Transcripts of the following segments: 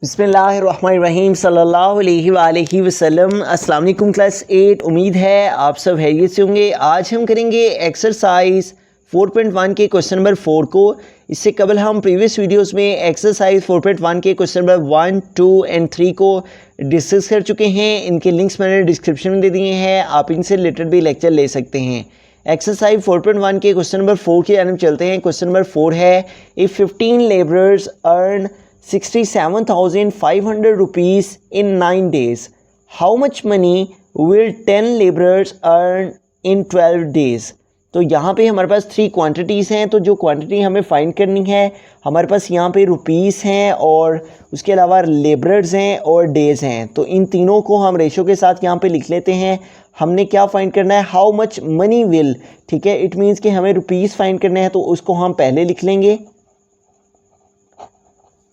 बिस्मिल्लाहिर्रहमानिर्रहीम सल्लल्लाहु अलैहि वसल्लम। अस्सलाम वालेकुम क्लास 8। उम्मीद है आप सब खैरियत से होंगे। आज हम करेंगे एक्सरसाइज 4.1 के क्वेश्चन नंबर 4 को। इससे कबल हम प्रीवियस वीडियोस में एक्सरसाइज 4.1 के क्वेश्चन नंबर 1, 2 एंड 3 को डिस्कस कर चुके हैं। इनके लिंक्स मैंने डिस्क्रिप्शन में दे दिए हैं, आप इनसे रिलेटेड भी लेक्चर ले सकते हैं। एक्सरसाइज 4.1 के क्वेश्चन नंबर 4 की जानब चलते हैं। क्वेश्चन नंबर 4 है, if 15 labourers earn 67,500 rupees in 9 days, how much money will 10 laborers earn in 12 days? तो यहाँ पे हमारे पास 3 क्वांटिटीज़ हैं। तो जो क्वांटिटी हमें फाइंड करनी है, हमारे पास यहाँ पे रुपीस हैं और उसके अलावा लेबरर्स हैं और डेज़ हैं। तो इन तीनों को हम रेशो के साथ यहाँ पे लिख लेते हैं। हमने क्या फाइंड करना है, हाउ मच मनी विल, ठीक है, इट मीन्स कि हमें रुपीस फाइंड करना है, तो उसको हम पहले लिख लेंगे।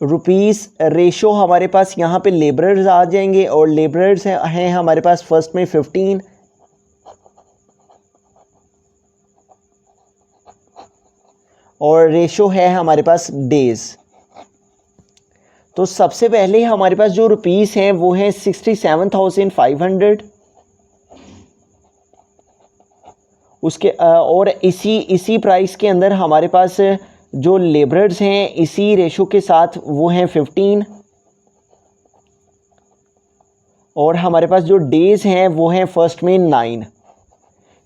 रुपीस रेशो हमारे पास यहाँ पे लेबरर्स आ जाएंगे और लेबरर्स हैं हमारे पास फर्स्ट में 15 और रेशो है हमारे पास डेज। तो सबसे पहले हमारे पास जो रुपीस हैं वो है 67,500। उसके और इसी प्राइस के अंदर हमारे पास जो लेबरर्स हैं इसी रेशो के साथ वो हैं 15 और हमारे पास जो डेज़ हैं वो हैं फर्स्ट में 9।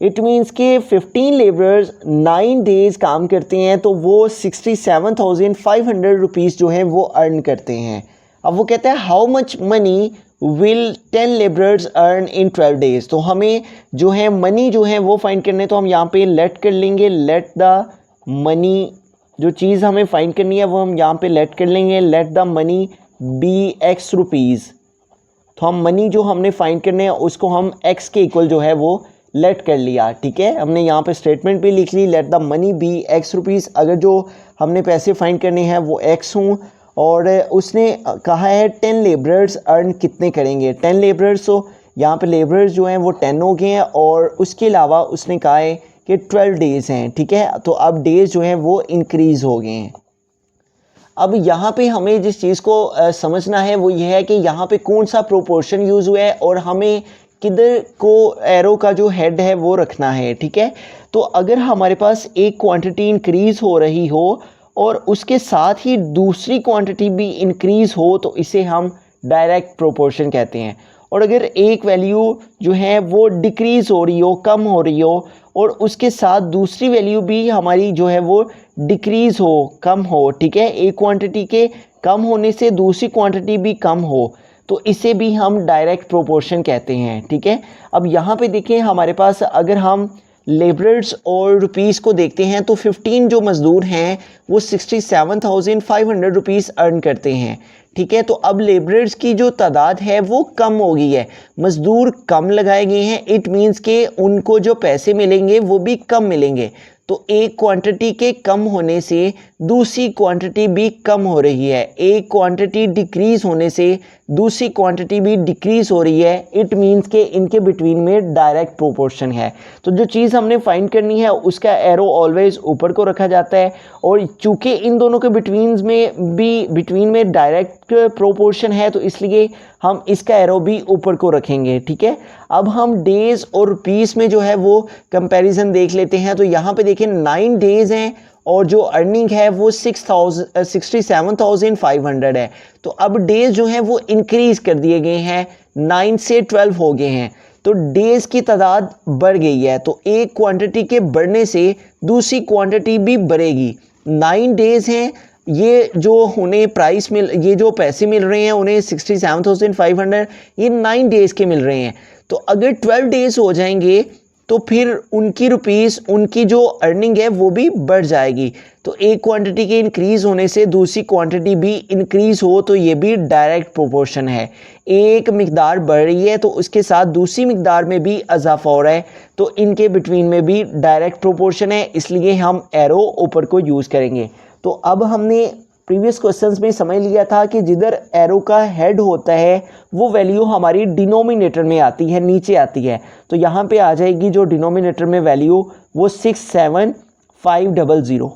इट मीन्स कि 15 लेबरर्स 9 डेज़ काम करते हैं तो वो 67,500 रुपीज़ जो हैं वो अर्न करते हैं। अब वो कहते हैं how much money will 10 labourers earn in 12 days. तो हमें जो है मनी जो है वो फाइंड करने, तो हम यहाँ पे लेट कर लेंगे, लेट द मनी, जो चीज़ हमें फाइंड करनी है वो हम यहाँ पे लेट कर लेंगे, let the money be x rupees. तो हम मनी जो हमने फाइंड करने हैं उसको हम x के इक्वल जो है वो लेट कर लिया, ठीक है। हमने यहाँ पे स्टेटमेंट भी लिख ली, let the money be x rupees. अगर जो हमने पैसे फाइंड करने हैं वो x हों और उसने कहा है 10 लेबरर्स अर्न कितने करेंगे, 10 लेबरर्स। तो यहाँ पे लेबरर्स जो हैं वो 10 हो गए हैं और उसके अलावा उसने कहा है कि 12 डेज़ हैं, ठीक है। तो अब डेज़ जो हैं वो इंक्रीज़ हो गए हैं। अब यहाँ पे हमें जिस चीज़ को समझना है वो ये है कि यहाँ पे कौन सा प्रोपोर्शन यूज़ हुआ है और हमें किधर को एरो का जो हेड है वो रखना है, ठीक है। तो अगर हमारे पास एक क्वांटिटी इंक्रीज़ हो रही हो और उसके साथ ही दूसरी क्वांटिटी भी इंक्रीज़ हो तो इसे हम डायरेक्ट प्रोपोर्शन कहते हैं। और अगर एक वैल्यू जो है वो डिक्रीज़ हो रही हो, कम हो रही हो और उसके साथ दूसरी वैल्यू भी हमारी जो है वो डिक्रीज़ हो, कम हो, ठीक है, एक क्वांटिटी के कम होने से दूसरी क्वांटिटी भी कम हो, तो इसे भी हम डायरेक्ट प्रोपोर्शन कहते हैं, ठीक है। अब यहाँ पे देखें हमारे पास अगर हम लेबरर्स और रुपीस को देखते हैं तो 15 जो मज़दूर हैं वो 67,500 रुपीस अर्न करते हैं, ठीक है। तो अब लेबरर्स की जो तादाद है वो कम हो गई है, मज़दूर कम लगाए गए हैं। इट मीन्स के उनको जो पैसे मिलेंगे वो भी कम मिलेंगे। तो एक क्वांटिटी के कम होने से दूसरी क्वांटिटी भी कम हो रही है, एक क्वांटिटी डिक्रीज़ होने से दूसरी क्वांटिटी भी डिक्रीज़ हो रही है। इट मीन्स के इनके बिटवीन में डायरेक्ट प्रोपोर्शन है। तो जो चीज़ हमने फाइंड करनी है उसका एरो ऑलवेज ऊपर को रखा जाता है और चूँकि इन दोनों के बिटवीन में डायरेक्ट प्रोपोर्शन है तो इसलिए हम इसका एरो भी ऊपर को रखेंगे, ठीक है। अब हम डेज़ और रुपीस में जो है वो कंपैरिजन देख लेते हैं। तो यहाँ पे देखें 9 डेज़ हैं और जो अर्निंग है वो 67,500 है। तो अब डेज़ जो हैं वो इंक्रीज़ कर दिए गए हैं, 9 से 12 हो गए हैं, तो डेज़ की तादाद बढ़ गई है। तो एक क्वांटिटी के बढ़ने से दूसरी क्वांटिटी भी बढ़ेगी। 9 डेज़ हैं, ये जो उन्हें ये जो पैसे मिल रहे हैं उन्हें 67,500, ये 9 डेज़ के मिल रहे हैं। तो अगर 12 डेज़ हो जाएंगे तो फिर उनकी रुपीस, उनकी जो अर्निंग है वो भी बढ़ जाएगी। तो एक क्वांटिटी के इंक्रीज़ होने से दूसरी क्वांटिटी भी इंक्रीज़ हो तो ये भी डायरेक्ट प्रोपोर्शन है। एक मिकदार बढ़ रही है तो उसके साथ दूसरी मिकदार में भी इजाफा हो रहा है, तो इनके बिटवीन में भी डायरेक्ट प्रोपोर्शन है, इसलिए हम एरो ऊपर को यूज़ करेंगे। तो अब हमने प्रीवियस क्वेश्चंस में समझ लिया था कि जिधर एरो का हेड होता है वो वैल्यू हमारी डिनोमिनेटर में आती है, नीचे आती है। तो यहाँ पे आ जाएगी जो डिनोमिनेटर में वैल्यू वो 67500।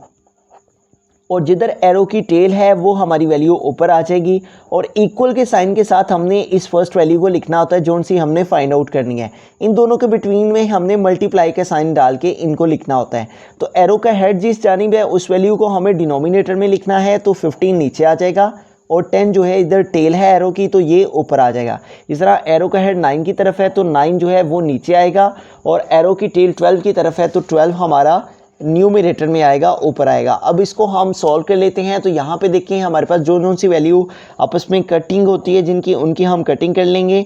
और जिधर एरो की टेल है वो हमारी वैल्यू ऊपर आ जाएगी और इक्वल के साइन के साथ हमने इस फर्स्ट वैल्यू को लिखना होता है जो सी हमने फाइंड आउट करनी है। इन दोनों के बिटवीन में हमने मल्टीप्लाई का साइन डाल के इनको लिखना होता है। तो एरो का हेड जिस जानिब है उस वैल्यू को हमें डिनोमिनेटर में लिखना है, तो 15 नीचे आ जाएगा और 10 जो है इधर टेल है एरो की तो ये ऊपर आ जाएगा। इस तरह एरो का हेड 9 की तरफ है तो 9 जो है वो नीचे आएगा और एरो की टेल 12 की तरफ है तो 12 हमारा न्यूमरेटर में आएगा, ऊपर आएगा। अब इसको हम सॉल्व कर लेते हैं। तो यहाँ पे देखिए हमारे पास जो सी वैल्यू आपस में कटिंग होती है जिनकी उनकी हम कटिंग कर लेंगे।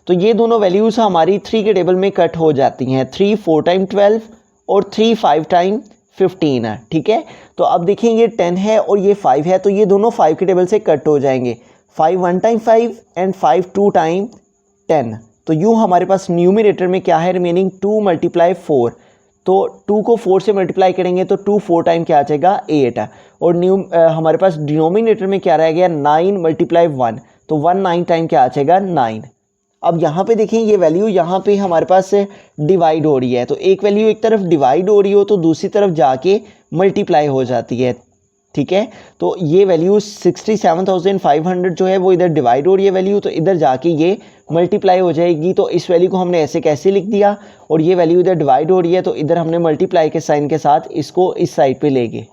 तो ये दोनों वैल्यूज़ हमारी 3 के टेबल में कट हो जाती हैं। 3 4 टाइम 12 और 3 5 टाइम 15 है, ठीक है। तो अब देखें ये 10 है और ये 5 है तो ये दोनों 5 के टेबल से कट हो जाएंगे। 5 1 टाइम 5 एंड 5 2 टाइम 10। तो यूँ हमारे पास न्यूमरेटर में क्या है रिमेनिंग 2 × 4। तो 2 को 4 से मल्टीप्लाई करेंगे तो 2 4 टाइम क्या आ जाएगा 8 और हमारे पास डिनोमिनेटर में क्या रह गया 9 × 1 तो 1 9 टाइम क्या आ जाएगा 9। अब यहाँ पे देखें ये वैल्यू यहाँ पे हमारे पास डिवाइड हो रही है। तो एक वैल्यू एक तरफ डिवाइड हो रही हो तो दूसरी तरफ जाके मल्टीप्लाई हो जाती है, ठीक है। तो ये वैल्यू 67,500 जो है वो इधर डिवाइड हो रही है वैल्यू, तो इधर जाके ये मल्टीप्लाई हो जाएगी। तो इस वैल्यू को हमने ऐसे कैसे लिख दिया और ये वैल्यू इधर डिवाइड हो रही है तो इधर हमने मल्टीप्लाई के साइन के साथ इसको इस साइड पे ले गए।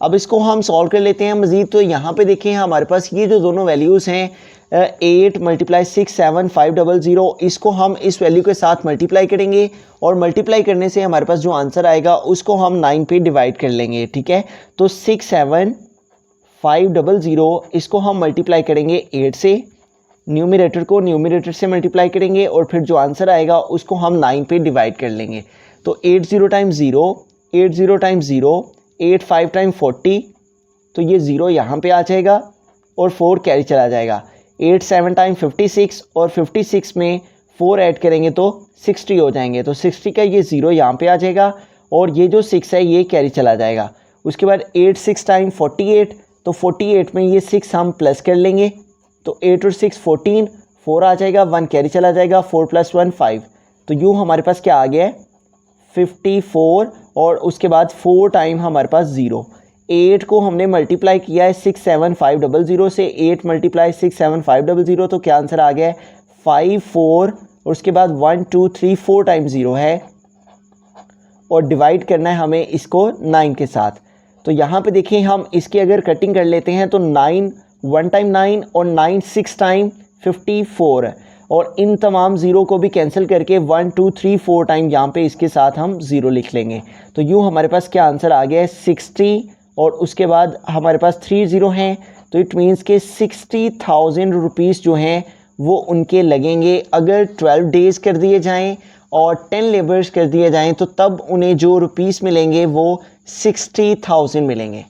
अब इसको हम सॉल्व कर लेते हैं मज़ीद। तो यहाँ पे देखें हमारे पास ये जो दोनों वैल्यूज़ हैं 8 × 6 7 500, इसको हम इस वैल्यू के साथ मल्टीप्लाई करेंगे और मल्टीप्लाई करने से हमारे पास जो आंसर आएगा उसको हम 9 पे डिवाइड कर लेंगे, ठीक है। तो 6 7 500 इसको हम मल्टीप्लाई करेंगे 8 से, न्यूमरेटर को न्यूमरेटर से मल्टीप्लाई करेंगे और फिर जो आंसर आएगा उसको हम 9 पे डिवाइड कर लेंगे। तो 8 0 टाइम 0, 8 0 टाइम 0, 8 5 टाइम 40, तो ये 0 यहाँ पे आ जाएगा और 4 कैरी चला जाएगा। 8 7 टाइम 56 और 56 में 4 ऐड करेंगे तो 60 हो जाएंगे। तो 60 का ये 0 यहाँ पे आ जाएगा और ये जो 6 है ये कैरी चला जाएगा। उसके बाद 8 6 टाइम 48, तो 48 में ये 6 हम प्लस कर लेंगे तो 8 और 6 14, 4 आ जाएगा, 1 कैरी चला जाएगा, 4 + 1 5। तो यूँ हमारे पास क्या आ गया है 54 और उसके बाद 4 टाइम हमारे पास 0। 8 को हमने मल्टीप्लाई किया है 6 7 500 से, 8 × 6 7 500, तो क्या आंसर आ गया है 5 4 और उसके बाद 1 2 3 4 टाइम 0 है और डिवाइड करना है हमें इसको 9 के साथ। तो यहाँ पे देखिए हम इसकी अगर कटिंग कर लेते हैं तो 9 1 टाइम 9 और 9 6 टाइम 54 और इन तमाम ज़ीरो को भी कैंसिल करके 1 2 3 4 टाइम यहाँ पे इसके साथ हम ज़ीरो लिख लेंगे। तो यूँ हमारे पास क्या आंसर आ गया है 60 और उसके बाद हमारे पास 3 ज़ीरो हैं तो इट मीन्स के 60,000 रुपीज़ जो हैं वो उनके लगेंगे। अगर 12 डेज़ कर दिए जाएं और 10 लेबर्स कर दिए जाएं तो तब उन्हें जो रुपीज़ मिलेंगे वो 60,000 मिलेंगे।